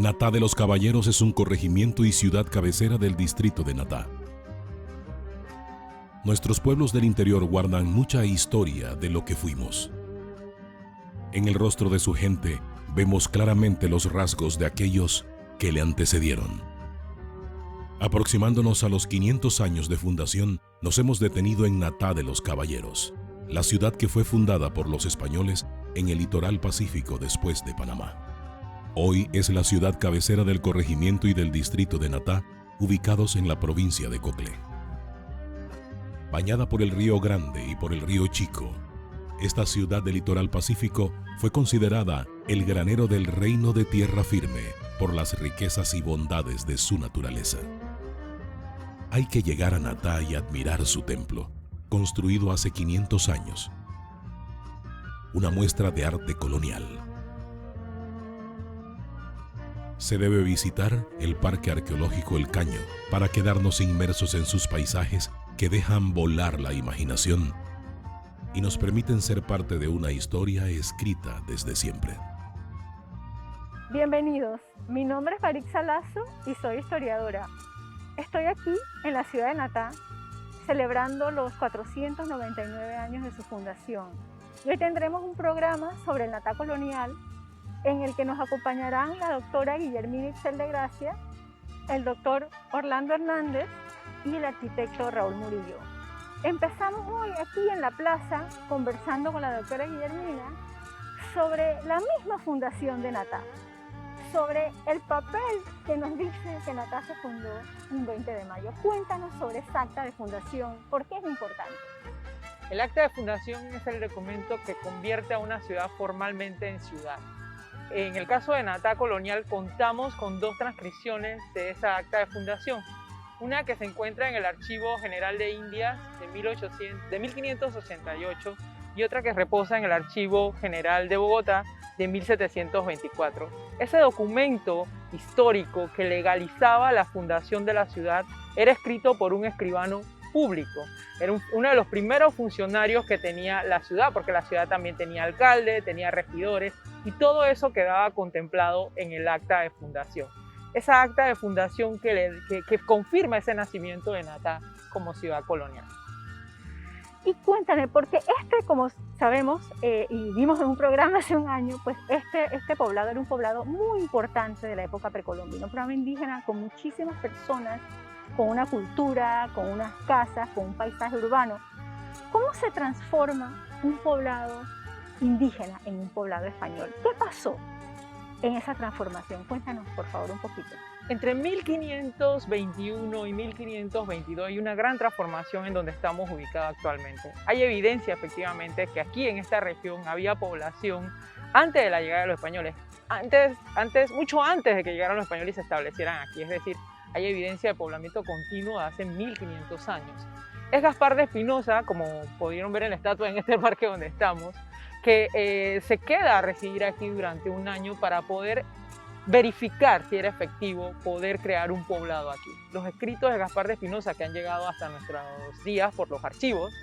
Natá de los Caballeros es un corregimiento y ciudad cabecera del distrito de Natá. Nuestros pueblos del interior guardan mucha historia de lo que fuimos. En el rostro de su gente vemos claramente los rasgos de aquellos que le antecedieron. Aproximándonos a los 500 años de fundación, nos hemos detenido en Natá de los Caballeros, la ciudad que fue fundada por los españoles en el litoral pacífico después de Panamá. Hoy es la ciudad cabecera del corregimiento y del distrito de Natá, ubicados en la provincia de Coclé. Bañada por el río Grande y por el río Chico, esta ciudad del litoral pacífico fue considerada el granero del reino de tierra firme por las riquezas y bondades de su naturaleza. Hay que llegar a Natá y admirar su templo, construido hace 500 años. Una muestra de arte colonial. Se debe visitar el Parque Arqueológico El Caño para quedarnos inmersos en sus paisajes que dejan volar la imaginación y nos permiten ser parte de una historia escrita desde siempre. Bienvenidos, mi nombre es Farik Salazo y soy historiadora. Estoy aquí en la ciudad de Natá celebrando los 499 años de su fundación. Y hoy tendremos un programa sobre el Natá colonial en el que nos acompañarán la doctora Guillermina Itzel de Gracia, el doctor Orlando Hernández y el arquitecto Raúl Murillo. Empezamos hoy aquí en la plaza conversando con la doctora Guillermina sobre la misma fundación de Natá, sobre el papel que nos dice que Natá se fundó un 20 de mayo. Cuéntanos sobre esta acta de fundación, ¿por qué es importante? El acta de fundación es el documento que convierte a una ciudad formalmente en ciudad. En el caso de Natá colonial contamos con dos transcripciones de esa acta de fundación. Una que se encuentra en el Archivo General de Indias de 1588 y otra que reposa en el Archivo General de Bogotá de 1724. Ese documento histórico que legalizaba la fundación de la ciudad era escrito por un escribano público. Era uno de los primeros funcionarios que tenía la ciudad, porque la ciudad también tenía alcalde, tenía regidores, y todo eso quedaba contemplado en el acta de fundación. Esa acta de fundación que confirma ese nacimiento de Natá como ciudad colonial. Y cuéntame, porque como sabemos y vimos en un programa hace un año, pues este poblado era un poblado muy importante de la época precolombina, un poblado indígena con muchísimas personas, con una cultura, con unas casas, con un paisaje urbano. ¿Cómo se transforma un poblado indígena en un poblado español? ¿Qué pasó en esa transformación? Cuéntanos, por favor, un poquito. Entre 1521 y 1522 hay una gran transformación en donde estamos ubicados actualmente. Hay evidencia efectivamente que aquí en esta región había población antes de la llegada de los españoles, mucho antes de que llegaran los españoles y se establecieran aquí, es decir, hay evidencia de poblamiento continuo de hace 1500 años. Es Gaspar de Espinosa, como pudieron ver en la estatua en este parque donde estamos, que se queda a residir aquí durante un año para poder verificar si era efectivo poder crear un poblado aquí. Los escritos de Gaspar de Espinosa que han llegado hasta nuestros días por los archivos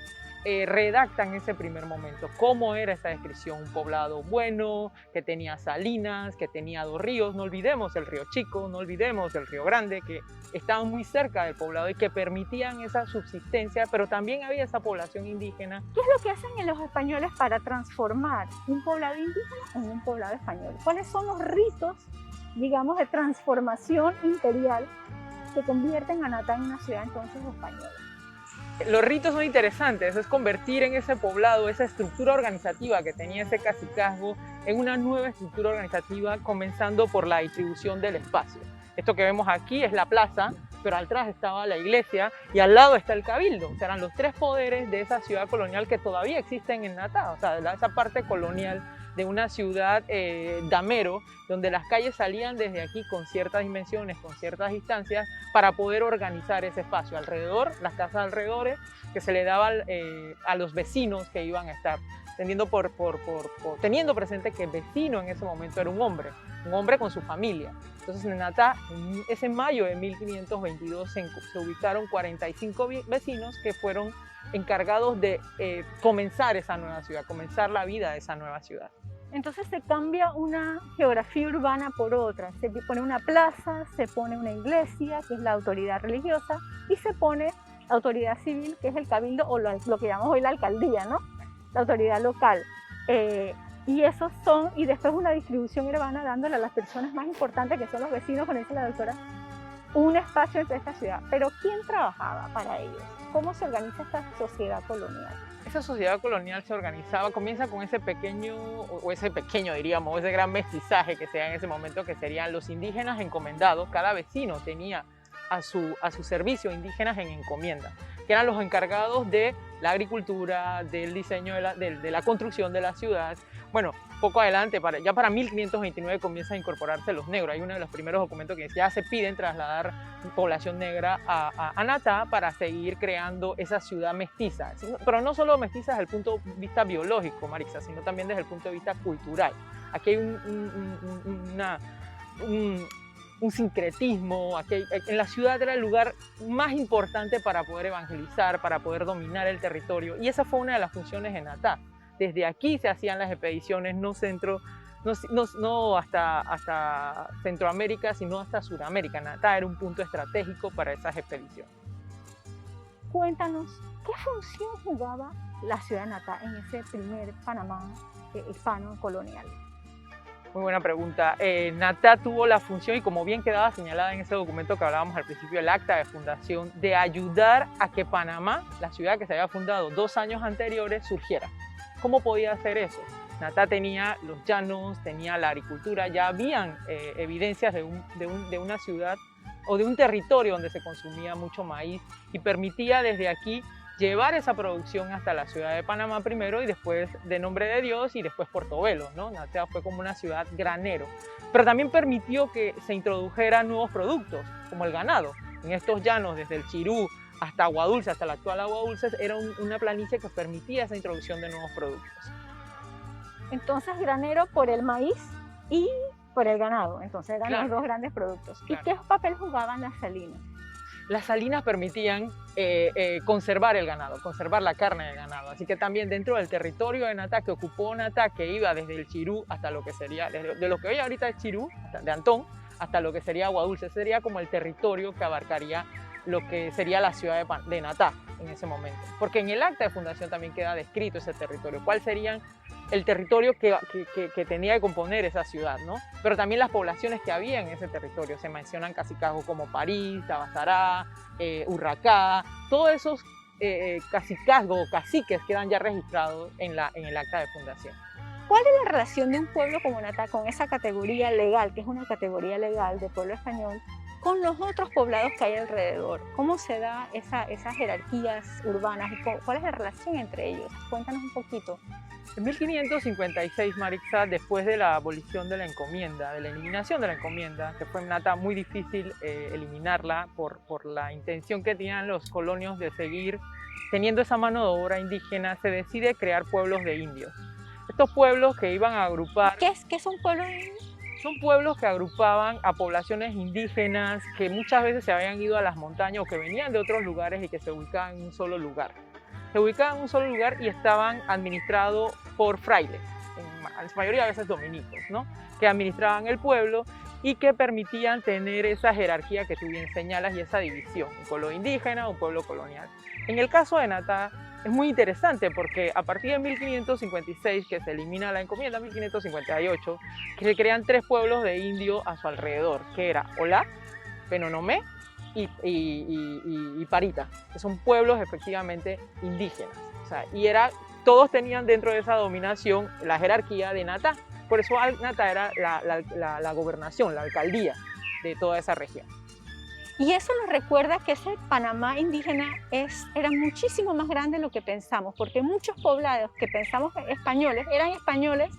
redactan ese primer momento, cómo era esta descripción, un poblado bueno, que tenía salinas, que tenía dos ríos, no olvidemos el río Chico, no olvidemos el río Grande, que estaban muy cerca del poblado y que permitían esa subsistencia, pero también había esa población indígena. ¿Qué es lo que hacen los españoles para transformar un poblado indígena en un poblado español? ¿Cuáles son los ritos, digamos, de transformación imperial que convierten a Natá en una ciudad entonces española? Los ritos son interesantes, es convertir en ese poblado, esa estructura organizativa que tenía ese cacicazgo, en una nueva estructura organizativa, comenzando por la distribución del espacio. Esto que vemos aquí es la plaza, pero atrás estaba la iglesia y al lado está el cabildo. O sea, eran los tres poderes de esa ciudad colonial que todavía existen en Natá, o sea, esa parte colonial de una ciudad damero, donde las calles salían desde aquí con ciertas dimensiones, con ciertas distancias, para poder organizar ese espacio alrededor, las casas alrededores, que se le daba a los vecinos que iban a estar, teniendo presente que el vecino en ese momento era un hombre con su familia. Entonces en Natá, ese mayo de 1522, se ubicaron 45 vecinos que fueron encargados de comenzar esa nueva ciudad, comenzar la vida de esa nueva ciudad. Entonces se cambia una geografía urbana por otra, se pone una plaza, se pone una iglesia, que es la autoridad religiosa, y se pone la autoridad civil, que es el cabildo, o lo que llamamos hoy la alcaldía, ¿no? La autoridad local. Y esos son, y después una distribución urbana dándole a las personas más importantes, que son los vecinos, como dice la doctora, un espacio entre esta ciudad. Pero ¿quién trabajaba para ellos? ¿Cómo se organiza esta sociedad colonial? Esa sociedad colonial se organizaba, comienza con ese pequeño diríamos, ese gran mestizaje que se da en ese momento, que serían los indígenas encomendados. Cada vecino tenía a su servicio indígenas en encomienda, que eran los encargados de la agricultura, del diseño de la construcción de la ciudad. Bueno, poco adelante, ya para 1529 comienzan a incorporarse los negros. Hay uno de los primeros documentos que ya se piden trasladar población negra a Natá para seguir creando esa ciudad mestiza. Pero no solo mestiza desde el punto de vista biológico, Marixa, sino también desde el punto de vista cultural. Aquí hay un sincretismo. En la ciudad era el lugar más importante para poder evangelizar, para poder dominar el territorio, y esa fue una de las funciones de Natá. Desde aquí se hacían las expediciones, no hasta Centroamérica, sino hasta Sudamérica. Natá era un punto estratégico para esas expediciones. Cuéntanos, ¿qué función jugaba la ciudad de Natá en ese primer Panamá hispano colonial? Muy buena pregunta. Natá tuvo la función, y como bien quedaba señalada en ese documento que hablábamos al principio, el acta de fundación, de ayudar a que Panamá, la ciudad que se había fundado 2 años anteriores, surgiera. ¿Cómo podía hacer eso? Natá tenía los llanos, tenía la agricultura, ya habían evidencias de una ciudad o de un territorio donde se consumía mucho maíz, y permitía desde aquí llevar esa producción hasta la ciudad de Panamá primero, y después de Nombre de Dios, y después Portobelo, ¿no? Natá fue como una ciudad granero, pero también permitió que se introdujeran nuevos productos, como el ganado. En estos llanos, desde el Chirú hasta Agua Dulce, hasta la actual Agua Dulce, era una planicie que permitía esa introducción de nuevos productos. Entonces, granero por el maíz y por el ganado, entonces eran los dos grandes productos. Claro. ¿Y qué papel jugaban las salinas? Las salinas permitían conservar el ganado, conservar la carne del ganado. Así que también dentro del territorio de Natá, que ocupó Natá, que iba desde el Chirú hasta lo que sería, de lo que hoy ahorita es Chirú, de Antón, hasta lo que sería Agua Dulce, sería como el territorio que abarcaría lo que sería la ciudad de Natá en ese momento. Porque en el acta de fundación también queda descrito ese territorio, cuál serían el territorio que tenía que componer esa ciudad, ¿no? Pero también las poblaciones que había en ese territorio. Se mencionan cacicazgos como París, Tabasará, Urracá, todos esos cacicazgos o caciques quedan ya registrados en el acta de fundación. ¿Cuál es la relación de un pueblo como Natá con esa categoría legal, que es una categoría legal de pueblo español, con los otros poblados que hay alrededor? ¿Cómo se da esas jerarquías urbanas y cuál es la relación entre ellos? Cuéntanos un poquito. En 1556, Marixa, después de la abolición de la encomienda, de la eliminación de la encomienda, que fue en Natá muy difícil eliminarla por la intención que tenían los colonios de seguir teniendo esa mano de obra indígena, se decide crear pueblos de indios. Estos pueblos que iban a agrupar... ¿Qué son pueblos de indios? Son pueblos que agrupaban a poblaciones indígenas que muchas veces se habían ido a las montañas o que venían de otros lugares y que se ubicaban en un solo lugar. Se ubicaban en un solo lugar y estaban administrados por frailes, en su mayoría a veces dominicos, ¿no? Que administraban el pueblo y que permitían tener esa jerarquía que tú bien señalas y esa división, un pueblo indígena, un pueblo colonial. En el caso de Natá es muy interesante porque a partir de 1556, que se elimina la encomienda, 1558, que se crean 3 pueblos de indios a su alrededor, que era Olá, Penonomé y Parita, que son pueblos efectivamente indígenas. O sea, todos tenían dentro de esa dominación la jerarquía de Natá. Por eso Natá era la gobernación, la alcaldía de toda esa región. Y eso nos recuerda que ese Panamá indígena era muchísimo más grande de lo que pensamos, porque muchos poblados que pensamos españoles eran españoles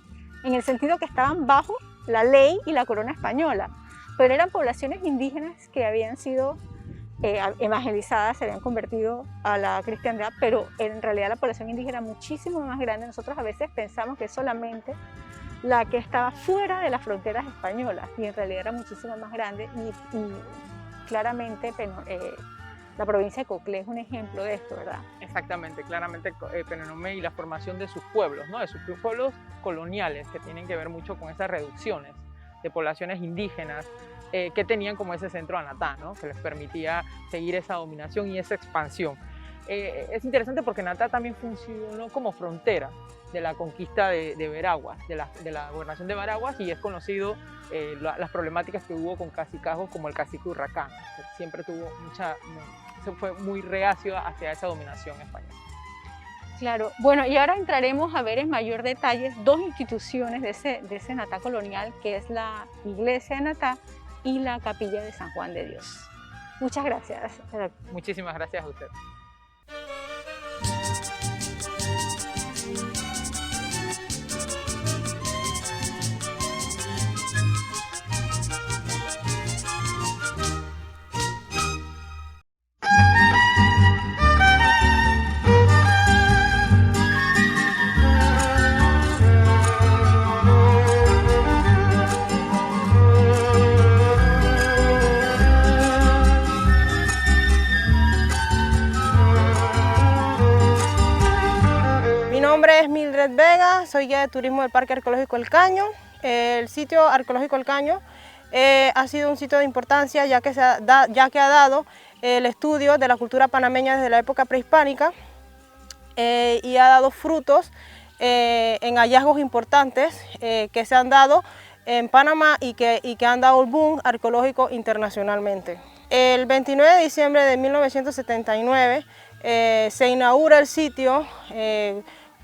en el sentido que estaban bajo la ley y la corona española, pero eran poblaciones indígenas que habían sido evangelizadas, se habían convertido a la cristiandad, pero en realidad la población indígena era muchísimo más grande. Nosotros a veces pensamos que es solamente la que estaba fuera de las fronteras españolas, y en realidad era muchísimo más grande, y claramente La provincia de Coclé es un ejemplo de esto, ¿verdad? Exactamente, claramente Penonomé y la formación de sus pueblos, ¿no? De sus pueblos coloniales, que tienen que ver mucho con esas reducciones de poblaciones indígenas que tenían como ese centro Anatá, ¿no? Que les permitía seguir esa dominación y esa expansión. Es interesante porque Natá también funcionó como frontera de la conquista de Veraguas, de la gobernación de Veraguas, y es conocido las problemáticas que hubo con cacicazgos como el cacique Urracán, que siempre tuvo se fue muy reacio hacia esa dominación española. Claro, bueno, y ahora entraremos a ver en mayor detalle dos instituciones de ese Natá colonial, que es la iglesia de Natá y la capilla de San Juan de Dios. Muchas gracias. Muchísimas gracias a usted. Mi nombre es Mildred Vega, soy guía de turismo del Parque Arqueológico El Caño. El sitio arqueológico El Caño ha sido un sitio de importancia ya que ha dado el estudio de la cultura panameña desde la época prehispánica y ha dado frutos en hallazgos importantes que se han dado en Panamá y que han dado el boom arqueológico internacionalmente. El 29 de diciembre de 1979 se inaugura el sitio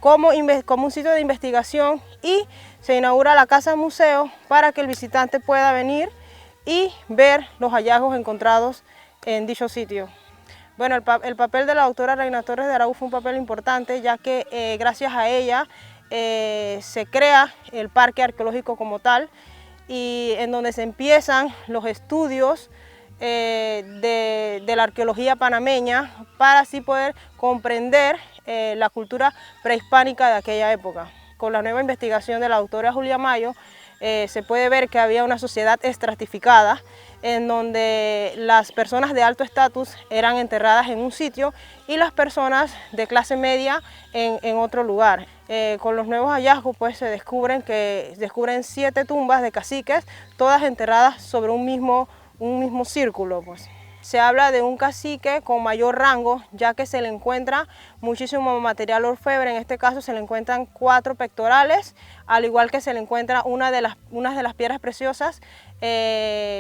como un sitio de investigación y se inaugura la casa museo para que el visitante pueda venir y ver los hallazgos encontrados en dicho sitio. Bueno, el papel de la doctora Reina Torres de Araúz fue un papel importante, ya que gracias a ella se crea el parque arqueológico como tal, y en donde se empiezan los estudios de la arqueología panameña para así poder comprender la cultura prehispánica de aquella época. Con la nueva investigación de la doctora Julia Mayo se puede ver que había una sociedad estratificada en donde las personas de alto estatus eran enterradas en un sitio y las personas de clase media en otro lugar. Con los nuevos hallazgos pues se descubren 7 tumbas de caciques, todas enterradas sobre un mismo círculo, pues. Se habla de un cacique con mayor rango, ya que se le encuentra muchísimo material orfebre. En este caso se le encuentran 4 pectorales, al igual que se le encuentra una de las piedras preciosas,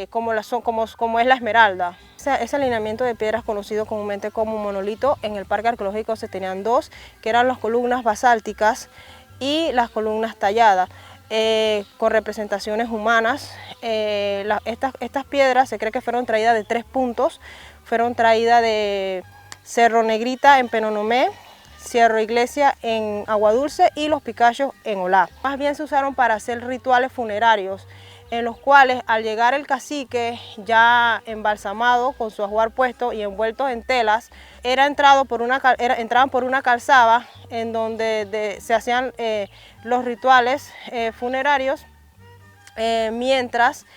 como es la esmeralda. Ese alineamiento de piedras conocido comúnmente como monolito, en el parque arqueológico se tenían 2, que eran las columnas basálticas y las columnas talladas. Con representaciones humanas. Estas piedras se cree que fueron traídas de 3 puntos, fueron traídas de Cerro Negrita en Penonomé, Cerro Iglesia en Agua Dulce y Los Picachos en Olá. Más bien se usaron para hacer rituales funerarios, en los cuales al llegar el cacique ya embalsamado con su ajuar puesto y envuelto en telas, entraban por una calzada en donde se hacían los rituales funerarios, mientras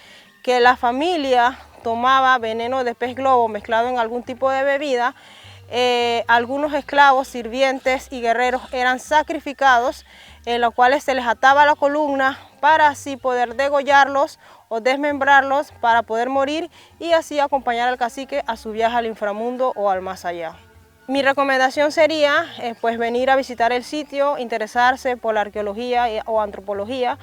que la familia tomaba veneno de pez globo mezclado en algún tipo de bebida. Algunos esclavos, sirvientes y guerreros eran sacrificados, en los cuales se les ataba la columna para así poder degollarlos o desmembrarlos para poder morir y así acompañar al cacique a su viaje al inframundo o al más allá. Mi recomendación sería pues venir a visitar el sitio, interesarse por la arqueología o antropología,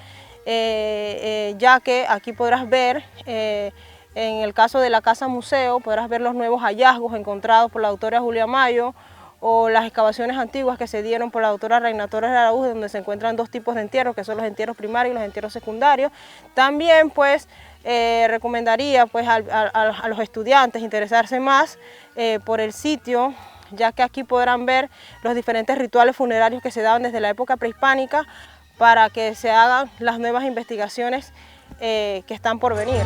ya que aquí podrás ver, en el caso de la casa museo, podrás ver los nuevos hallazgos encontrados por la doctora Julia Mayo o las excavaciones antiguas que se dieron por la doctora Reina Torres de Araúz, donde se encuentran 2 tipos de entierros, que son los entierros primarios y los entierros secundarios. También pues recomendaría pues a los estudiantes interesarse más por el sitio, ya que aquí podrán ver los diferentes rituales funerarios que se daban desde la época prehispánica para que se hagan las nuevas investigaciones que están por venir.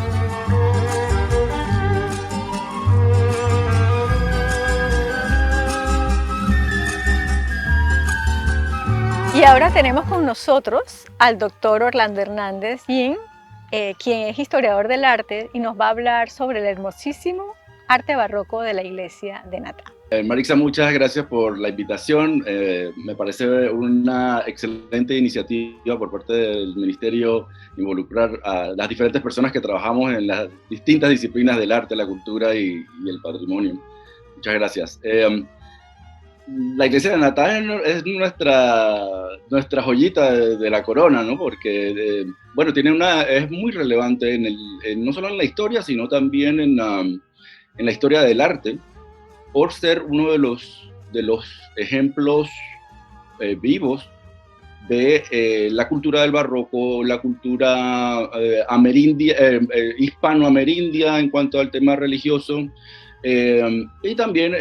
Y ahora tenemos con nosotros al doctor Orlando Hernández, quien es historiador del arte y nos va a hablar sobre el hermosísimo arte barroco de la iglesia de Natá. Marixa, muchas gracias por la invitación. Me parece una excelente iniciativa por parte del Ministerio involucrar a las diferentes personas que trabajamos en las distintas disciplinas del arte, la cultura y el patrimonio. Muchas gracias. La iglesia de Natá es nuestra joyita de la corona, ¿no? Porque, bueno, es muy relevante no solo en la historia, sino también en la historia del arte, por ser uno de los ejemplos vivos de la cultura del barroco, la cultura hispano-amerindia en cuanto al tema religioso, y también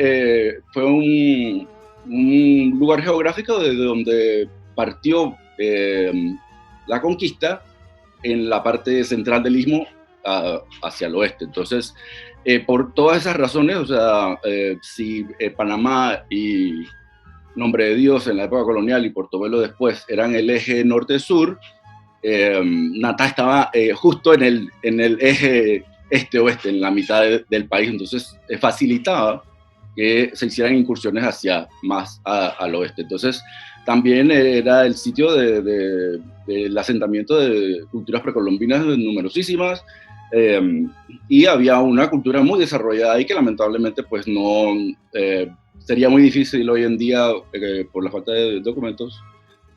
fue un lugar geográfico desde donde partió la conquista en la parte central del Istmo hacia el oeste. Entonces, por todas esas razones, o sea, si Panamá y Nombre de Dios en la época colonial y Portobelo después eran el eje norte-sur, Natá estaba justo en el eje este-oeste, en la mitad del país. Entonces facilitaba que se hicieran incursiones más al oeste. Entonces también era el sitio del asentamiento de culturas precolombinas numerosísimas, y había una cultura muy desarrollada y que lamentablemente pues no sería muy difícil hoy en día, por la falta de documentos,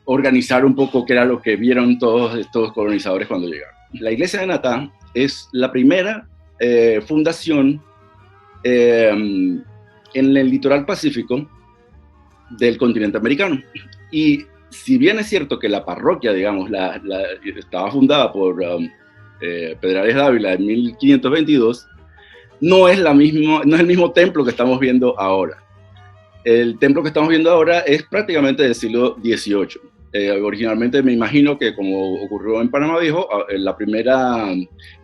organizar un poco qué era lo que vieron todos estos colonizadores cuando llegaron. La iglesia de Natá es la primera fundación en el litoral pacífico del continente americano. Y si bien es cierto que la parroquia, digamos, estaba fundada por Pedrarias Dávila en 1522, no es el mismo templo que estamos viendo ahora. El templo que estamos viendo ahora es prácticamente del siglo XVIII. Originalmente me imagino que, como ocurrió en Panamá Viejo, la primera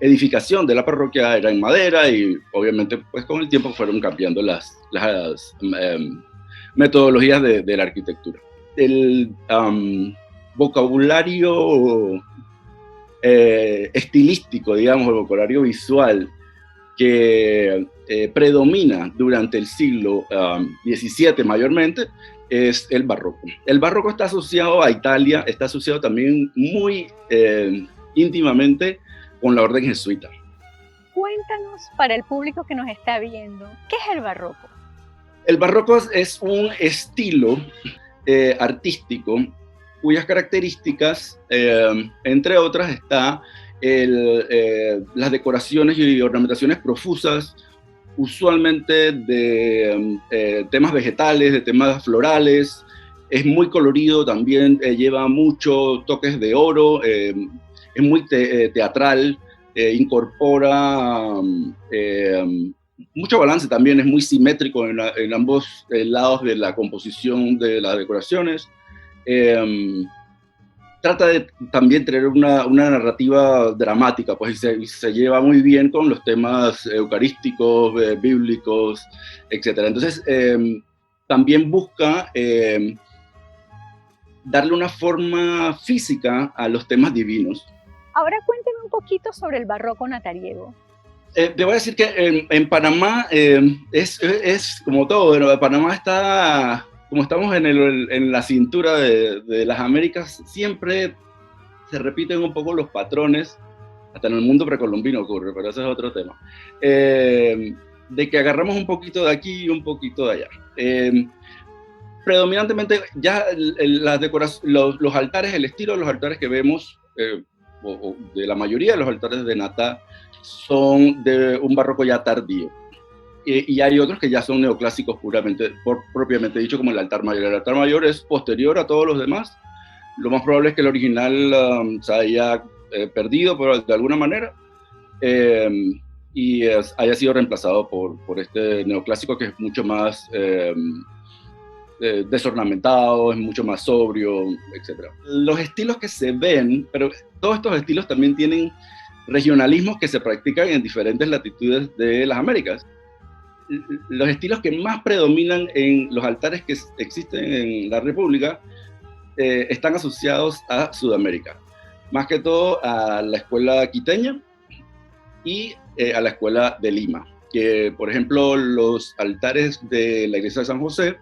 edificación de la parroquia era en madera y obviamente pues con el tiempo fueron cambiando las metodologías de la arquitectura. El vocabulario estilístico, digamos, el vocabulario visual que predomina durante el siglo XVII mayormente es el barroco. El barroco está asociado a Italia, está asociado también muy íntimamente con la orden jesuita. Cuéntanos, para el público que nos está viendo, ¿qué es el barroco? El barroco es un estilo artístico cuyas características, entre otras, está las decoraciones y ornamentaciones profusas, usualmente de temas vegetales, de temas florales. Es muy colorido también, lleva muchos toques de oro, es muy teatral, incorpora mucho balance también, es muy simétrico en ambos lados de la composición de las decoraciones. Trata de también tener una narrativa dramática, pues se lleva muy bien con los temas eucarísticos, bíblicos, etc. Entonces, también busca darle una forma física a los temas divinos. Ahora cuénteme un poquito sobre el barroco natariego. Te voy a decir que en Panamá es como todo, bueno, Panamá está... Como estamos en la cintura de las Américas, siempre se repiten un poco los patrones, hasta en el mundo precolombino ocurre, pero ese es otro tema, de que agarramos un poquito de aquí y un poquito de allá. Predominantemente, ya los altares, el estilo de los altares que vemos, o de la mayoría de los altares de Natá, son de un barroco ya tardío. Y hay otros que ya son neoclásicos propiamente dicho, como el altar mayor. El altar mayor es posterior a todos los demás. Lo más probable es que el original se haya perdido de alguna manera y haya sido reemplazado por este neoclásico, que es mucho más desornamentado, es mucho más sobrio, etc. Los estilos que se ven, pero todos estos estilos también tienen regionalismos que se practican en diferentes latitudes de las Américas. Los estilos que más predominan en los altares que existen en la República están asociados a Sudamérica, más que todo a la escuela quiteña y a la escuela de Lima. que, por ejemplo, los altares de la iglesia de San José,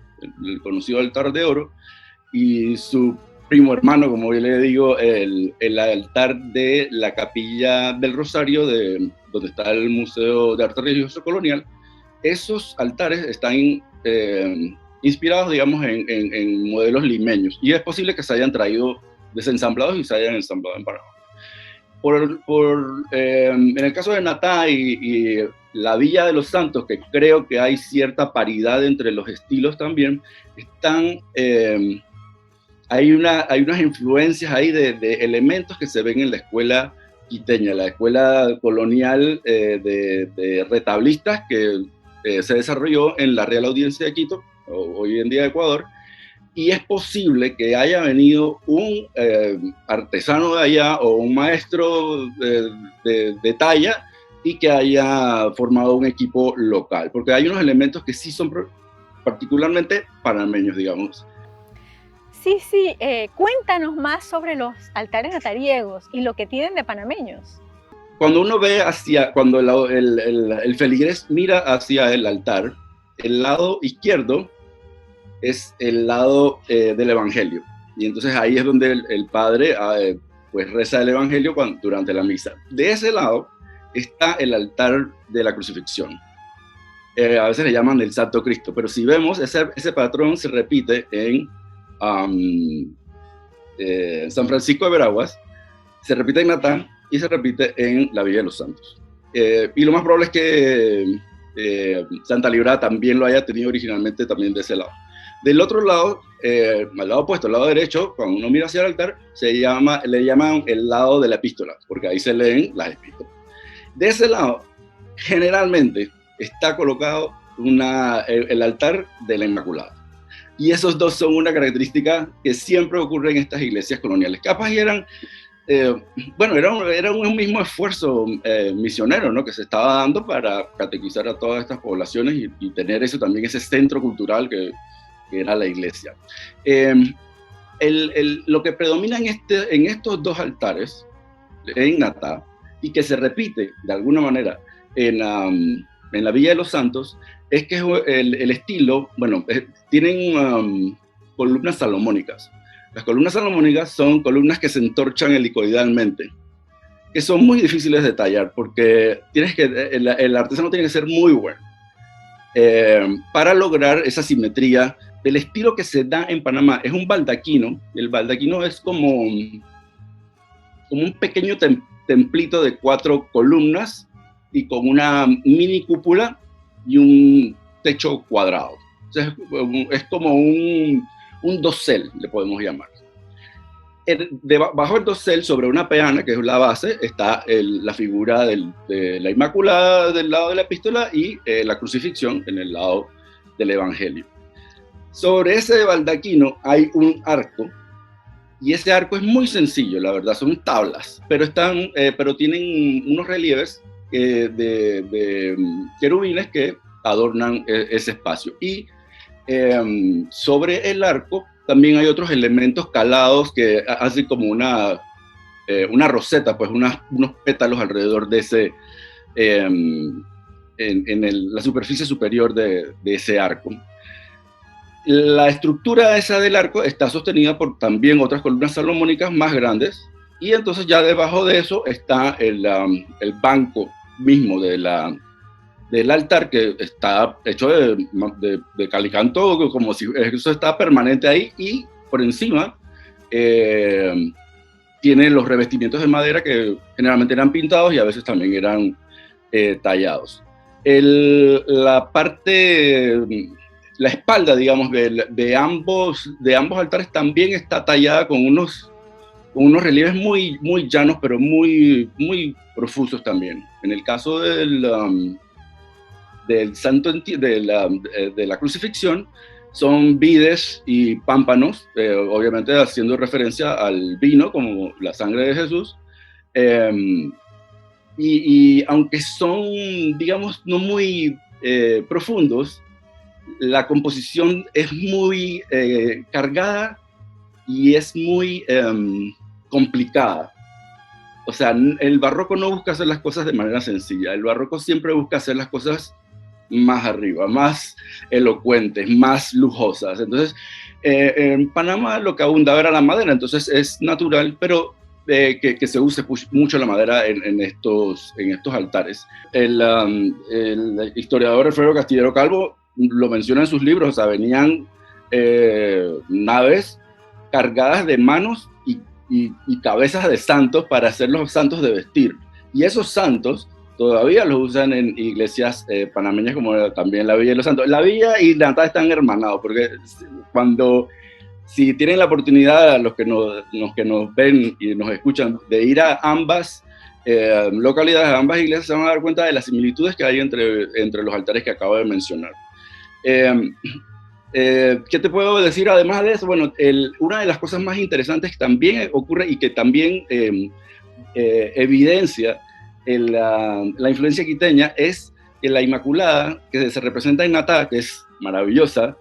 el conocido altar de oro, y su primo hermano, como yo le digo, el altar de la capilla del Rosario, donde está el Museo de Arte Religioso Colonial, esos altares están inspirados, digamos, en modelos limeños, y es posible que se hayan traído desensamblados y se hayan ensamblado en Panamá. En el caso de Natá y la Villa de los Santos, que creo que hay cierta paridad entre los estilos también, hay unas influencias ahí de elementos que se ven en la escuela quiteña, la escuela colonial de retablistas que se desarrolló en la Real Audiencia de Quito, hoy en día Ecuador, y es posible que haya venido un artesano de allá o un maestro de talla y que haya formado un equipo local, porque hay unos elementos que sí son particularmente panameños, digamos. Sí, cuéntanos más sobre los altares natariegos y lo que tienen de panameños. Cuando uno ve cuando el feligrés mira hacia el altar, el lado izquierdo es el lado del Evangelio. Y entonces ahí es donde el padre pues reza el Evangelio durante la misa. De ese lado está el altar de la crucifixión. A veces le llaman el Santo Cristo, pero si vemos, ese patrón se repite en San Francisco de Veraguas, se repite en Natá y se repite en la Villa de los Santos. Y lo más probable es que Santa Librada también lo haya tenido originalmente también de ese lado. Del otro lado, al lado opuesto, al lado derecho, cuando uno mira hacia el altar, le llaman el lado de la epístola, porque ahí se leen las epístolas. De ese lado, generalmente, está colocado el altar de la Inmaculada. Y esos dos son una característica que siempre ocurre en estas iglesias coloniales. Capaz eran un mismo esfuerzo misionero, ¿no?, que se estaba dando para catequizar a todas estas poblaciones y tener eso también, ese centro cultural que era la iglesia. Lo que predomina en estos dos altares, en Natá, y que se repite de alguna manera en la Villa de los Santos, es que el estilo, tienen columnas salomónicas. Las columnas salomónicas son columnas que se entorchan helicoidalmente, que son muy difíciles de tallar, porque el artesano tiene que ser muy bueno para lograr esa simetría. El estilo que se da en Panamá es un baldaquino. El baldaquino es como un pequeño templito de 4 columnas y con una mini cúpula y un techo cuadrado. Entonces, es como un dosel, le podemos llamar. Bajo el dosel, sobre una peana, que es la base, está la figura de la Inmaculada del lado de la epístola y la crucifixión en el lado del Evangelio. Sobre ese baldaquino hay un arco, y ese arco es muy sencillo, la verdad, son tablas, pero tienen unos relieves de querubines que adornan ese espacio. Y sobre el arco también hay otros elementos calados que hacen como una roseta, pues unos pétalos alrededor de ese, la superficie superior de ese arco. La estructura esa del arco está sostenida por también otras columnas salomónicas más grandes, y entonces ya debajo de eso está el banco mismo del altar, que está hecho de calicanto, como si eso está permanente ahí, y por encima tiene los revestimientos de madera que generalmente eran pintados y a veces también eran tallados. La espalda, digamos, de ambos altares también está tallada con unos relieves muy, muy llanos, pero muy, muy profusos también. En el caso del santo de la crucifixión, son vides y pámpanos, obviamente haciendo referencia al vino como la sangre de Jesús. Y aunque son, digamos, no muy profundos, la composición es muy cargada y es muy complicada. o sea, el barroco no busca hacer las cosas de manera sencilla, el barroco siempre busca hacer las cosas más arriba, más elocuentes, más lujosas. Entonces, en Panamá lo que abundaba era la madera, entonces es natural, pero que se use mucho la madera en estos altares. El historiador Alfredo Castillero Calvo lo menciona en sus libros, o sea, venían naves cargadas de manos y cabezas de santos para hacer los santos de vestir. Y esos santos todavía los usan en iglesias panameñas como también la Villa y los Santos. La Villa y la Natal están hermanados, porque si tienen la oportunidad, los que nos ven y nos escuchan, de ir a ambas localidades, a ambas iglesias, se van a dar cuenta de las similitudes que hay entre los altares que acabo de mencionar. ¿Qué te puedo decir además de eso? Bueno, una de las cosas más interesantes que también ocurre y que también evidencia la influencia quiteña es que la Inmaculada, que se representa en Natá, que es maravillosa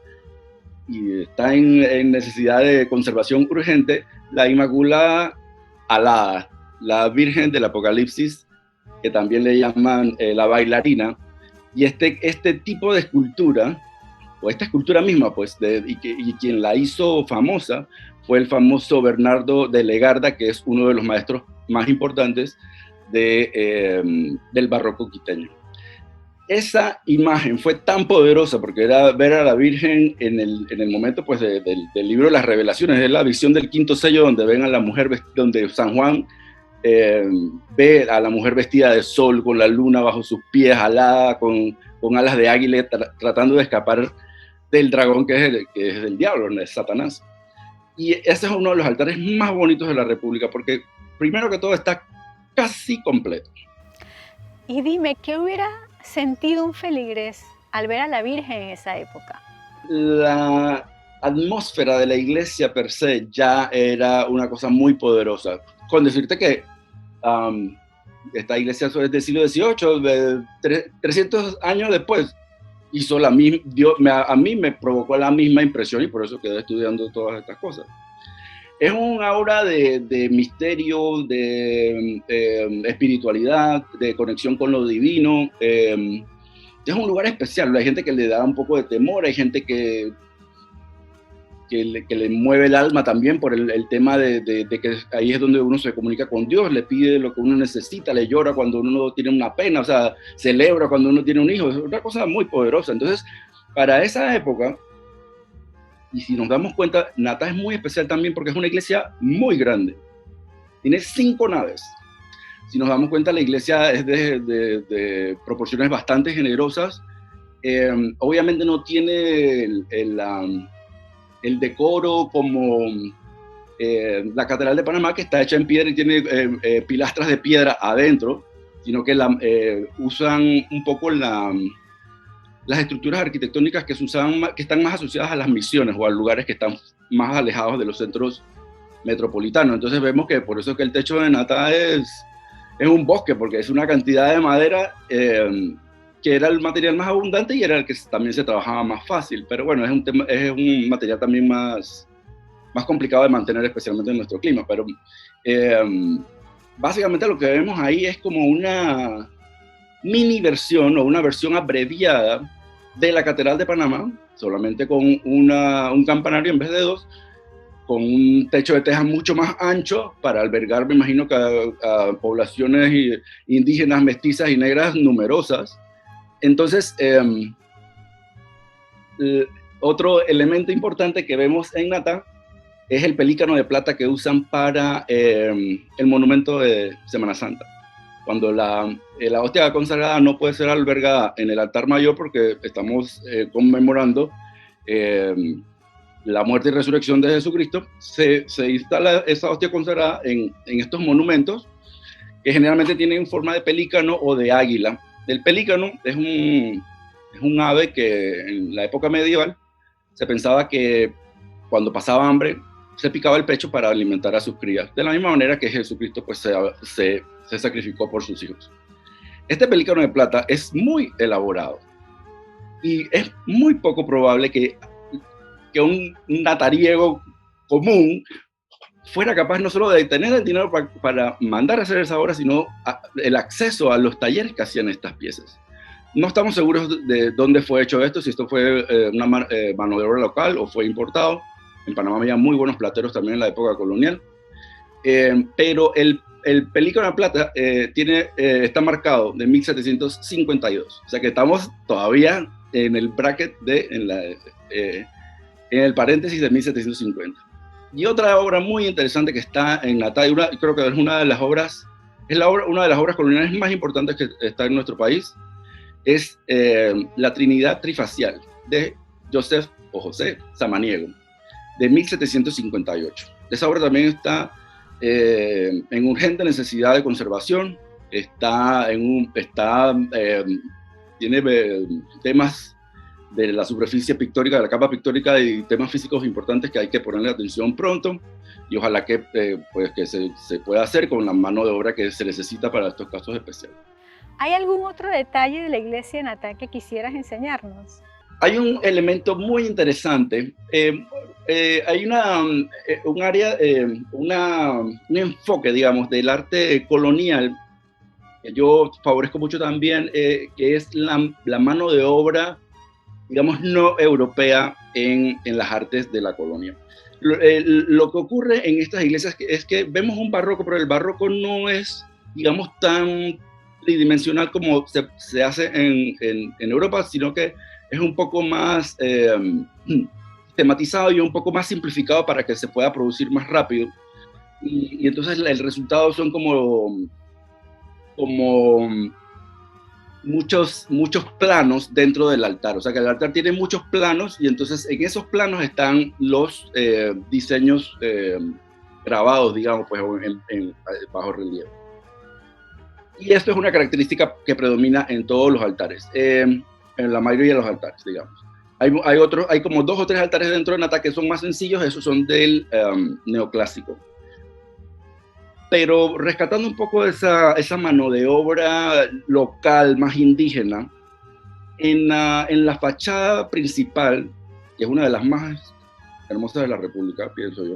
y está en necesidad de conservación urgente, la Inmaculada alada, la Virgen del Apocalipsis, que también le llaman la bailarina, y este tipo de escultura, o esta escultura misma, pues, y quien la hizo famosa fue el famoso Bernardo de Legarda, que es uno de los maestros más importantes del barroco quiteño. Esa imagen fue tan poderosa porque era ver a la Virgen en el momento, pues, del libro de las Revelaciones, es la visión del quinto sello donde ven a la mujer, donde San Juan ve a la mujer vestida de sol, con la luna bajo sus pies, alada, con alas de águila, tratando de escapar del dragón que es el diablo, es Satanás. Y ese es uno de los altares más bonitos de la República, porque primero que todo está casi completo. Y dime, ¿qué hubiera sentido un feligrés al ver a la Virgen en esa época? La atmósfera de la iglesia per se ya era una cosa muy poderosa. Con decirte que esta iglesia es del siglo XVIII, 300 años después, hizo a mí me provocó la misma impresión y por eso quedé estudiando todas estas cosas. Es un aura de misterio, de espiritualidad, de conexión con lo divino. Es un lugar especial. Hay gente que le da un poco de temor, hay gente que le mueve el alma también por el tema de que ahí es donde uno se comunica con Dios, le pide lo que uno necesita, le llora cuando uno tiene una pena, o sea, celebra cuando uno tiene un hijo. Es una cosa muy poderosa. Entonces, para esa época, y si nos damos cuenta, Natá es muy especial también porque es una iglesia muy grande. Tiene 5 naves. Si nos damos cuenta, la iglesia es de proporciones bastante generosas. Obviamente no tiene el decoro como la Catedral de Panamá, que está hecha en piedra y tiene pilastras de piedra adentro, sino que usan un poco las estructuras arquitectónicas que están más asociadas a las misiones o a lugares que están más alejados de los centros metropolitanos. Entonces vemos que por eso es que el techo de Natá es un bosque, porque es una cantidad de madera que era el material más abundante y era el que también se trabajaba más fácil. Pero bueno, es un material también más complicado de mantener, especialmente en nuestro clima. Pero básicamente lo que vemos ahí es como una mini versión o una versión abreviada de la Catedral de Panamá, solamente con un campanario en vez de 2, con un techo de teja mucho más ancho para albergar, me imagino, que a poblaciones indígenas, mestizas y negras numerosas. Entonces, otro elemento importante que vemos en Natá es el pelícano de plata que usan para el monumento de Semana Santa. Cuando la hostia consagrada no puede ser albergada en el altar mayor porque estamos conmemorando la muerte y resurrección de Jesucristo, se instala esa hostia consagrada en estos monumentos que generalmente tienen forma de pelícano o de águila. El pelícano es un ave que en la época medieval se pensaba que cuando pasaba hambre se picaba el pecho para alimentar a sus crías, de la misma manera que Jesucristo pues, se sacrificó por sus hijos. Este pelícano de plata es muy elaborado y es muy poco probable que un natariego común fuera capaz no solo de tener el dinero para mandar a hacer esa obra, sino el acceso a los talleres que hacían estas piezas. No estamos seguros de dónde fue hecho esto, si esto fue una mano de obra local o fue importado. En Panamá había muy buenos plateros también en la época colonial. Pero el pelícano de plata está marcado de 1752. O sea que estamos todavía en el bracket, en el paréntesis de 1750. Y otra obra muy interesante que está en Natá, creo que es una de las obras coloniales más importantes que está en nuestro país, es la Trinidad Trifacial de José Samaniego, de 1758. Esa obra también está en urgente necesidad de conservación, tiene temas de la superficie pictórica, de la capa pictórica y temas físicos importantes que hay que ponerle atención pronto, y ojalá que se pueda hacer con la mano de obra que se necesita para estos casos especiales. ¿Hay algún otro detalle de la iglesia de Natá que quisieras enseñarnos? Hay un elemento muy interesante. Hay un área, un enfoque, digamos, del arte colonial que yo favorezco mucho también, que es la mano de obra, digamos, no europea en las artes de la colonia. Lo que ocurre en estas iglesias es que vemos un barroco, pero el barroco no es, digamos, tan tridimensional como se hace en Europa, sino que es un poco más tematizado y un poco más simplificado para que se pueda producir más rápido. Y entonces el resultado son como muchos planos dentro del altar. O sea que el altar tiene muchos planos y entonces en esos planos están los diseños grabados, digamos, pues en bajo relieve. Y esto es una característica que predomina en todos los altares, en la mayoría de los altares, digamos. Hay como 2 o 3 altares dentro de Natá que son más sencillos, esos son del neoclásico. Pero rescatando un poco esa mano de obra local, más indígena, en la fachada principal, que es una de las más hermosas de la República, pienso yo,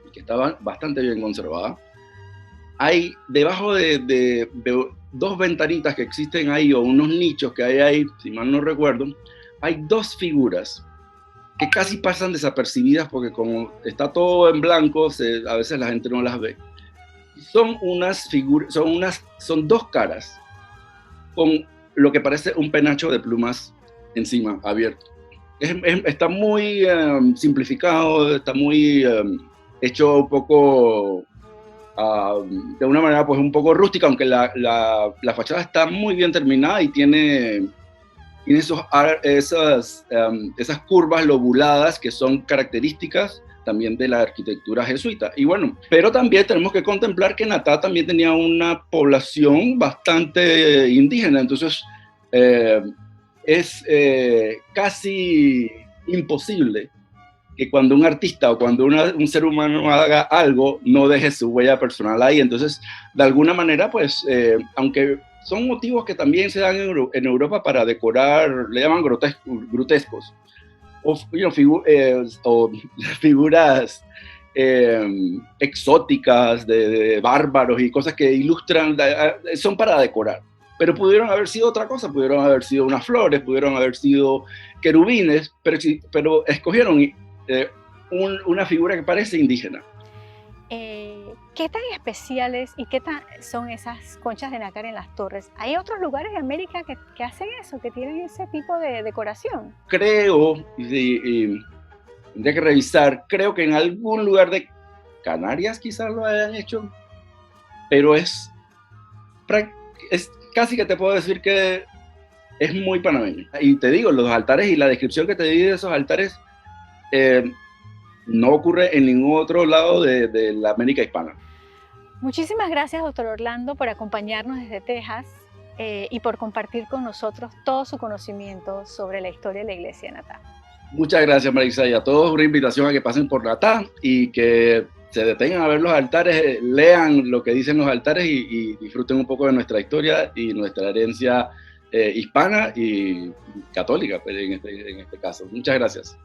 y que estaba bastante bien conservada, hay debajo de 2 ventanitas que existen ahí, o unos nichos que hay ahí, si mal no recuerdo, hay 2 figuras que casi pasan desapercibidas porque como está todo en blanco, a veces la gente no las ve. Son unas figuras, son 2 caras con lo que parece un penacho de plumas encima, abierto. Está muy simplificado, está muy hecho un poco de una manera pues un poco rústica, aunque la fachada está muy bien terminada y tiene esas curvas lobuladas que son características también de la arquitectura jesuita. Y bueno, pero también tenemos que contemplar que Natá también tenía una población bastante indígena, entonces es casi imposible que cuando un artista o cuando un ser humano haga algo, no deje su huella personal ahí. Entonces, de alguna manera, pues, aunque son motivos que también se dan en Europa para decorar, le llaman grotescos, o figuras exóticas de bárbaros y cosas que ilustran, son para decorar. Pero pudieron haber sido otra cosa, pudieron haber sido unas flores, pudieron haber sido querubines, pero escogieron una figura que parece indígena. ¿Qué tan especiales y qué tan son esas conchas de nácar en las torres? ¿Hay otros lugares de América que hacen eso, que tienen ese tipo de decoración? Creo, y tendría que revisar, creo que en algún lugar de Canarias quizás lo hayan hecho, pero es casi que te puedo decir que es muy panameño. Y te digo, los altares y la descripción que te di de esos altares no ocurre en ningún otro lado de la América hispana. Muchísimas gracias, doctor Orlando, por acompañarnos desde Texas y por compartir con nosotros todo su conocimiento sobre la historia de la iglesia de Natá. Muchas gracias, Marisa, y a todos una invitación a que pasen por Natá y que se detengan a ver los altares, lean lo que dicen los altares y disfruten un poco de nuestra historia y nuestra herencia hispana y católica en este caso. Muchas gracias.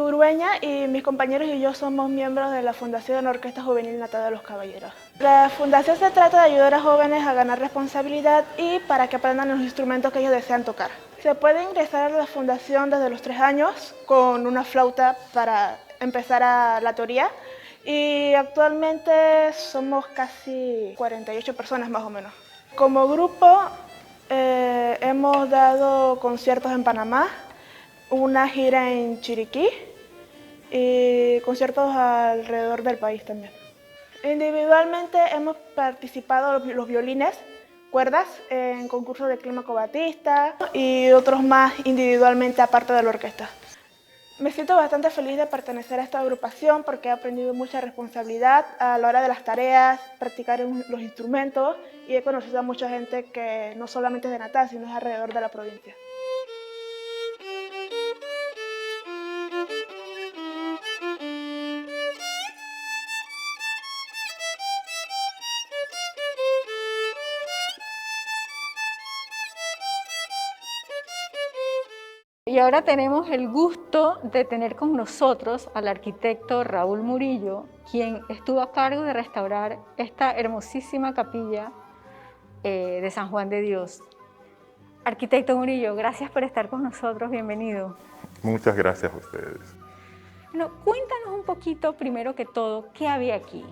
Urueña y mis compañeros y yo somos miembros de la Fundación de la Orquesta Juvenil Natá de los Caballeros. La fundación se trata de ayudar a jóvenes a ganar responsabilidad y para que aprendan los instrumentos que ellos desean tocar. Se puede ingresar a la fundación desde los 3 años con una flauta para empezar a la teoría y actualmente somos casi 48 personas más o menos. Como grupo hemos dado conciertos en Panamá, una gira en Chiriquí y conciertos alrededor del país también. Individualmente hemos participado los violines, cuerdas, en concursos de Clímaco Batista y otros más individualmente aparte de la orquesta. Me siento bastante feliz de pertenecer a esta agrupación porque he aprendido mucha responsabilidad a la hora de las tareas, practicar los instrumentos y he conocido a mucha gente que no solamente es de Natá, sino es alrededor de la provincia. Y ahora tenemos el gusto de tener con nosotros al arquitecto Raúl Murillo, quien estuvo a cargo de restaurar esta hermosísima capilla de San Juan de Dios. Arquitecto Murillo, gracias por estar con nosotros, bienvenido. Muchas gracias a ustedes. Bueno, cuéntanos un poquito, primero que todo, ¿qué había aquí?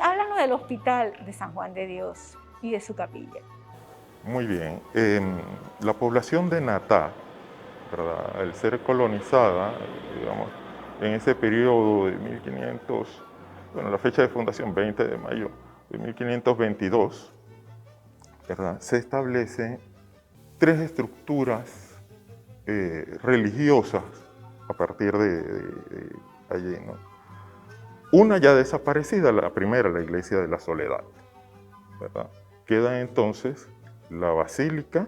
Háblanos del Hospital de San Juan de Dios y de su capilla. Muy bien. La población de Natá, ¿verdad?, al ser colonizada, digamos, en ese periodo de 1500, bueno, la fecha de fundación, 20 de mayo de 1522, ¿verdad?, se establecen 3 estructuras religiosas a partir de allí, ¿no? Una ya desaparecida, la primera, la Iglesia de la Soledad, ¿verdad? Queda entonces la Basílica,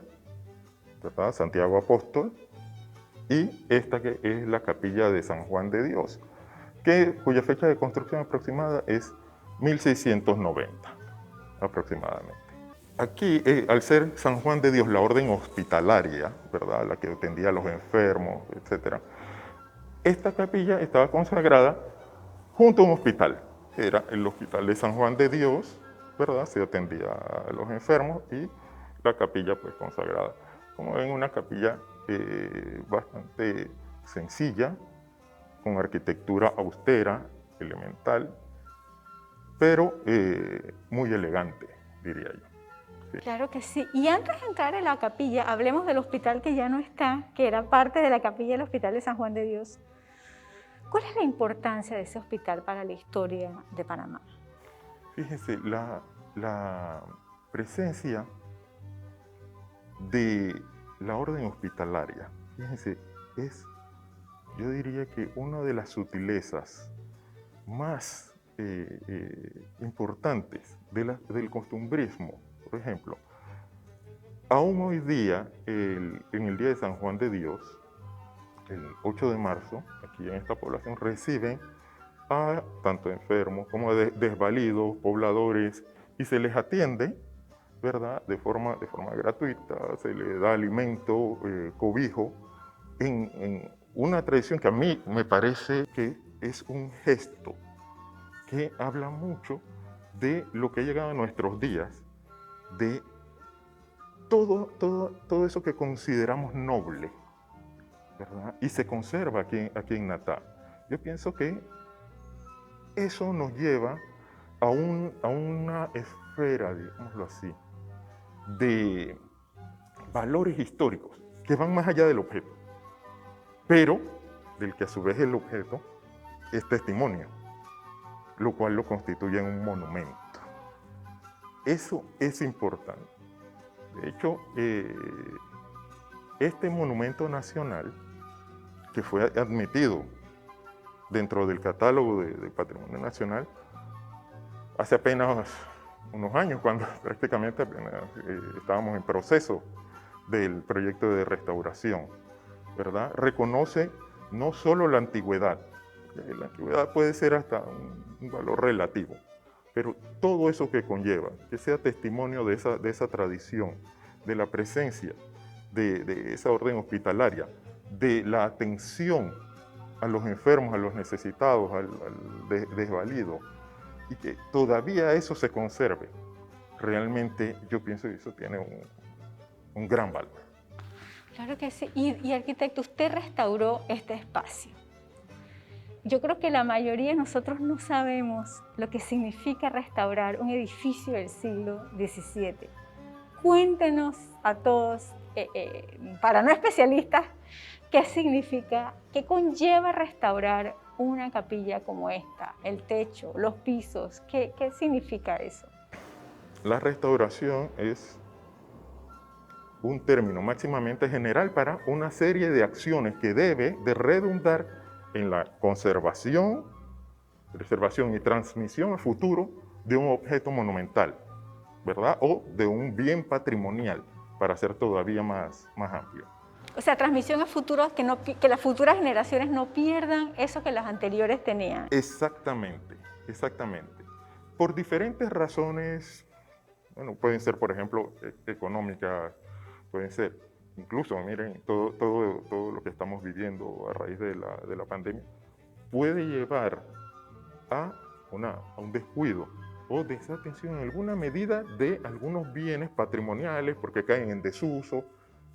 ¿verdad?, Santiago Apóstol, y esta que es la Capilla de San Juan de Dios, cuya fecha de construcción aproximada es 1690, aproximadamente. Aquí, al ser San Juan de Dios la orden hospitalaria, ¿verdad?, la que atendía a los enfermos, etc., esta capilla estaba consagrada junto a un hospital. Era el Hospital de San Juan de Dios, ¿verdad?, se atendía a los enfermos, y la capilla pues consagrada. Como ven, una capilla bastante sencilla, con arquitectura austera, elemental, pero muy elegante, diría yo. Sí. Claro que sí. Y antes de entrar en la capilla, hablemos del hospital que ya no está, que era parte de la capilla del Hospital de San Juan de Dios. ¿Cuál es la importancia de ese hospital para la historia de Panamá? Fíjense, la presencia de la orden hospitalaria, fíjense, es, yo diría que una de las sutilezas más importantes del costumbrismo. Por ejemplo, aún hoy día, en el Día de San Juan de Dios, el 8 de marzo, aquí en esta población reciben a tanto enfermos como a desvalidos, pobladores, y se les atiende, ¿verdad?, de forma gratuita, se les da alimento, cobijo, en una tradición que a mí me parece que es un gesto que habla mucho de lo que ha llegado a nuestros días, de todo eso que consideramos noble, ¿verdad?, y se conserva aquí en Natá. Yo pienso que eso nos lleva a una esfera, digámoslo así, de valores históricos que van más allá del objeto, pero del que a su vez el objeto es testimonio, lo cual lo constituye en un monumento. Eso es importante. De hecho, este monumento nacional, que fue admitido dentro del catálogo de Patrimonio Nacional hace apenas unos años, cuando prácticamente apenas estábamos en proceso del proyecto de restauración, ¿verdad?, reconoce no solo la antigüedad puede ser hasta un valor relativo, pero todo eso que conlleva, que sea testimonio de esa tradición, de la presencia de esa orden hospitalaria, de la atención a los enfermos, a los necesitados, al desvalido, y que todavía eso se conserve, realmente yo pienso que eso tiene un gran valor. Claro que sí. Y arquitecto, usted restauró este espacio. Yo creo que la mayoría de nosotros no sabemos lo que significa restaurar un edificio del siglo XVII. Cuéntenos a todos, para no especialistas, qué significa, qué conlleva restaurar una capilla como esta, el techo, los pisos, qué significa eso. La restauración es un término máximamente general para una serie de acciones que debe de redundar en la conservación, preservación y transmisión a futuro de un objeto monumental, ¿verdad? O de un bien patrimonial, para ser todavía más amplio. O sea, transmisión a futuro, que las futuras generaciones no pierdan eso que las anteriores tenían. Exactamente, exactamente. Por diferentes razones, bueno, pueden ser, por ejemplo, económicas, pueden ser, incluso, miren, todo lo que estamos viviendo a raíz de la pandemia, puede llevar a un descuido o desatención en alguna medida de algunos bienes patrimoniales porque caen en desuso,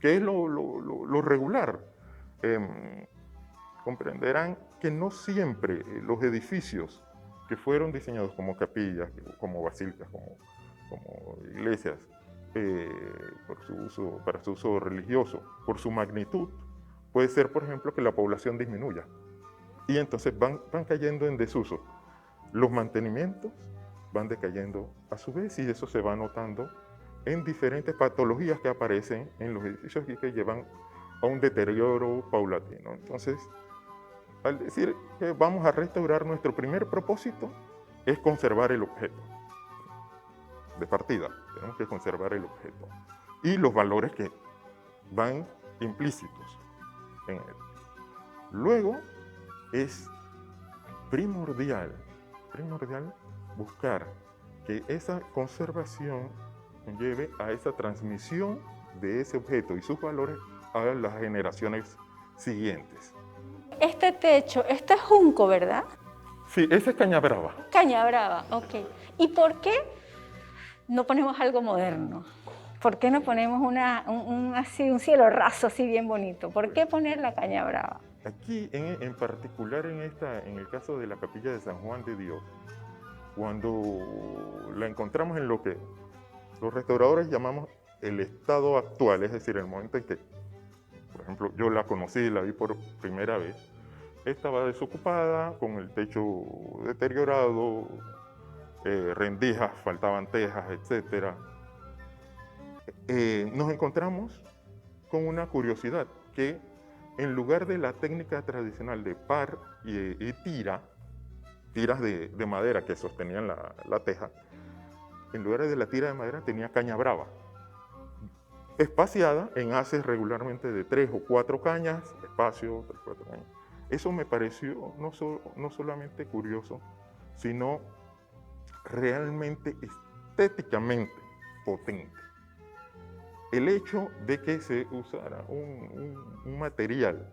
que es lo regular. Comprenderán que no siempre los edificios que fueron diseñados como capillas, como basílicas, como iglesias, para su uso religioso, por su magnitud, puede ser, por ejemplo, que la población disminuya. Y entonces van cayendo en desuso. Los mantenimientos van decayendo a su vez y eso se va notando en diferentes patologías que aparecen en los edificios y que llevan a un deterioro paulatino. Entonces, al decir que vamos a restaurar, nuestro primer propósito es conservar el objeto. De partida, tenemos que conservar el objeto y los valores que van implícitos en él. Luego es primordial buscar que esa conservación lleve a esa transmisión de ese objeto y sus valores a las generaciones siguientes. Este techo, este es junco, ¿verdad? Sí, ese es caña brava. Caña brava, ok. ¿Y por qué no ponemos algo moderno? ¿Por qué no ponemos un cielo raso así bien bonito? ¿Por qué poner la caña brava? Aquí, en particular en el caso de la capilla de San Juan de Dios, cuando la encontramos en lo que los restauradores llamamos el estado actual, es decir, el momento en que, por ejemplo, yo la conocí, la vi por primera vez, estaba desocupada, con el techo deteriorado, rendijas, faltaban tejas, etc. Nos encontramos con una curiosidad, que en lugar de la técnica tradicional de par y tiras de madera que sostenían la teja, en lugar de la tira de madera tenía caña brava, espaciada en haces regularmente de 3 o 4 cañas, espacio, 3 o 4 cañas. Eso me pareció no solamente curioso, sino realmente estéticamente potente. El hecho de que se usara un material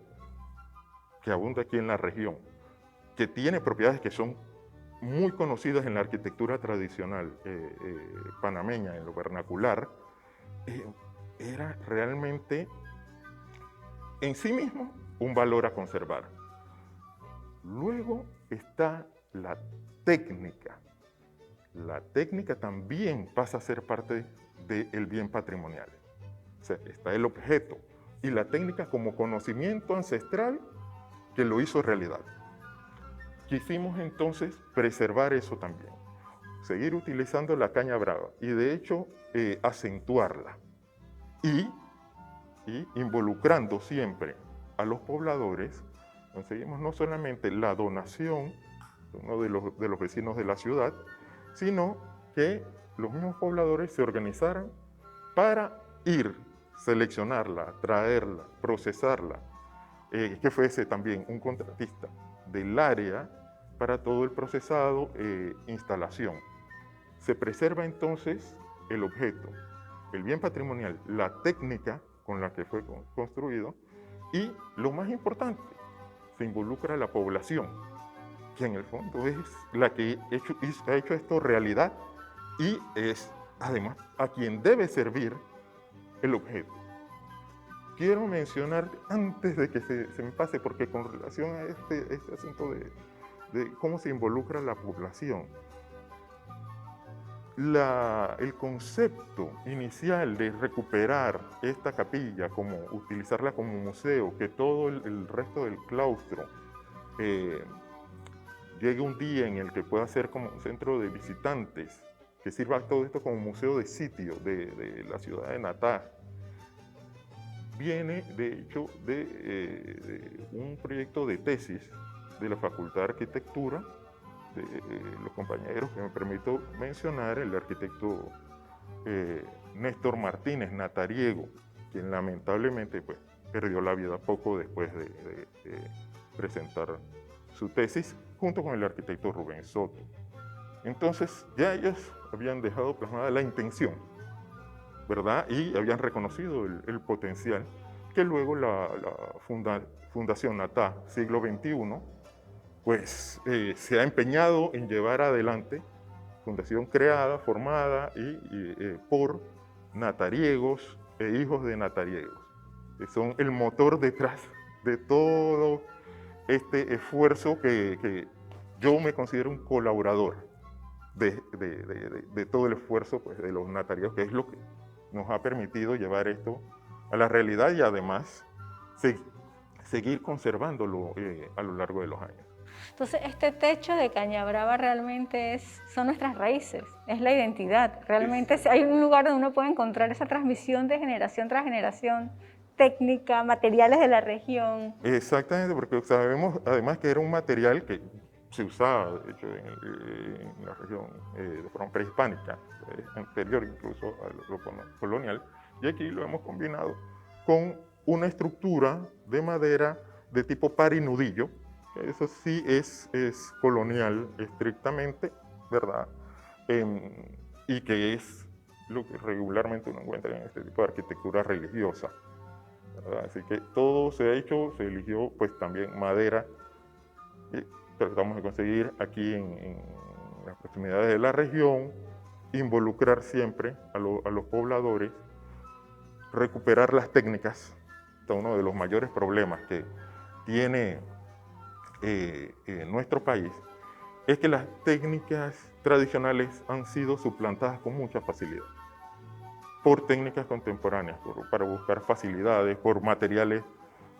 que abunda aquí en la región, que tiene propiedades que son muy conocidas en la arquitectura tradicional panameña, en lo vernacular, era realmente en sí mismo un valor a conservar. Luego está la técnica. La técnica también pasa a ser parte del bien patrimonial. O sea, está el objeto y la técnica como conocimiento ancestral que lo hizo realidad. Quisimos entonces preservar eso también, seguir utilizando la caña brava y de hecho acentuarla y involucrando siempre a los pobladores. Conseguimos no solamente la donación de uno de los vecinos de la ciudad, sino que los mismos pobladores se organizaran para seleccionarla, traerla, procesarla, que fuese también un contratista del área para todo el procesado, instalación. Se preserva entonces el objeto, el bien patrimonial, la técnica con la que fue construido y, lo más importante, se involucra a la población, que en el fondo es la que ha hecho esto realidad y es además a quien debe servir el objeto. Quiero mencionar, antes de que se me pase, porque con relación a este asunto de cómo se involucra la población, el concepto inicial de recuperar esta capilla, como utilizarla como museo, que todo el resto del claustro llegue un día en el que pueda ser como un centro de visitantes, que sirva todo esto como museo de sitio de la ciudad de Natá, viene de hecho de un proyecto de tesis de la Facultad de Arquitectura, de los compañeros que me permito mencionar, el arquitecto Néstor Martínez Natariego, quien lamentablemente pues, perdió la vida poco después de presentar su tesis, junto con el arquitecto Rubén Soto. Entonces ya ellos habían dejado plasmada la intención, ¿verdad? Y habían reconocido el potencial que luego la Fundación Natá, siglo XXI, pues se ha empeñado en llevar adelante, fundación creada, formada por natariegos e hijos de natariegos, que son el motor detrás de todo este esfuerzo que yo me considero un colaborador de todo el esfuerzo pues, de los natariegos, que es lo que nos ha permitido llevar esto a la realidad y además seguir conservándolo a lo largo de los años. Entonces, este techo de Cañabrava realmente son nuestras raíces, es la identidad. Realmente hay un lugar donde uno puede encontrar esa transmisión de generación tras generación, técnica, materiales de la región. Exactamente, porque sabemos además que era un material que se usaba, de hecho, en la región de forma prehispánica, anterior incluso a lo colonial, y aquí lo hemos combinado con una estructura de madera de tipo parinudillo. Eso sí es colonial estrictamente, ¿verdad? Y que es lo que regularmente uno encuentra en este tipo de arquitectura religiosa, ¿verdad? Así que todo se ha hecho, se eligió pues también madera, y tratamos de conseguir aquí en las proximidades de la región, involucrar siempre a los pobladores, recuperar las técnicas. Uno de los mayores problemas que tiene nuestro país es que las técnicas tradicionales han sido suplantadas con mucha facilidad por técnicas contemporáneas, para buscar facilidades, por materiales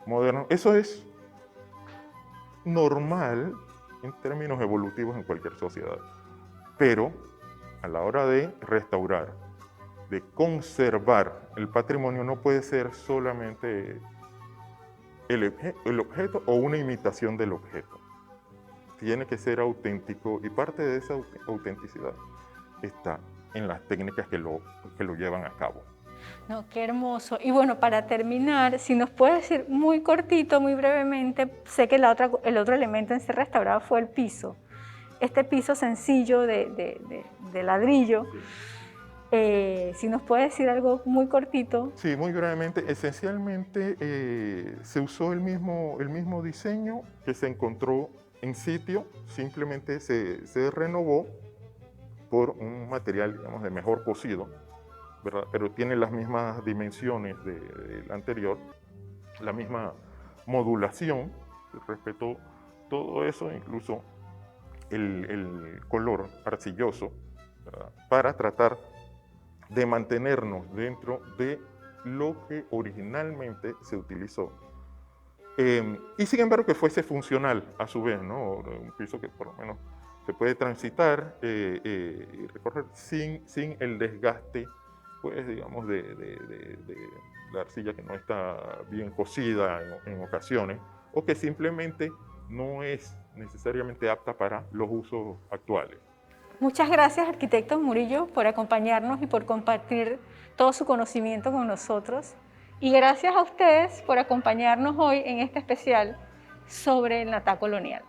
modernos. Eso es normal en términos evolutivos en cualquier sociedad, pero a la hora de restaurar, de conservar el patrimonio, no puede ser solamente el objeto o una imitación del objeto. Tiene que ser auténtico y parte de esa autenticidad está en las técnicas que lo llevan a cabo. No, qué hermoso. Y bueno, para terminar, si nos puede decir muy cortito, muy brevemente, sé que el otro elemento en ser restaurado fue el piso. Este piso sencillo de ladrillo. Si nos puede decir algo muy cortito. Sí, muy brevemente. Esencialmente se usó el mismo diseño que se encontró en sitio, simplemente se renovó por un material, digamos, de mejor cocido, ¿verdad? Pero tiene las mismas dimensiones del anterior, la misma modulación, se respetó todo eso, incluso el color arcilloso, ¿verdad? Para tratar de mantenernos dentro de lo que originalmente se utilizó. Y sin embargo que fuese funcional a su vez, ¿no? Un piso que por lo menos se puede transitar y recorrer sin el desgaste, pues digamos, de la arcilla que no está bien cocida en ocasiones, o que simplemente no es necesariamente apta para los usos actuales. Muchas gracias, arquitecto Murillo, por acompañarnos y por compartir todo su conocimiento con nosotros. Y gracias a ustedes por acompañarnos hoy en este especial sobre el Natá colonial.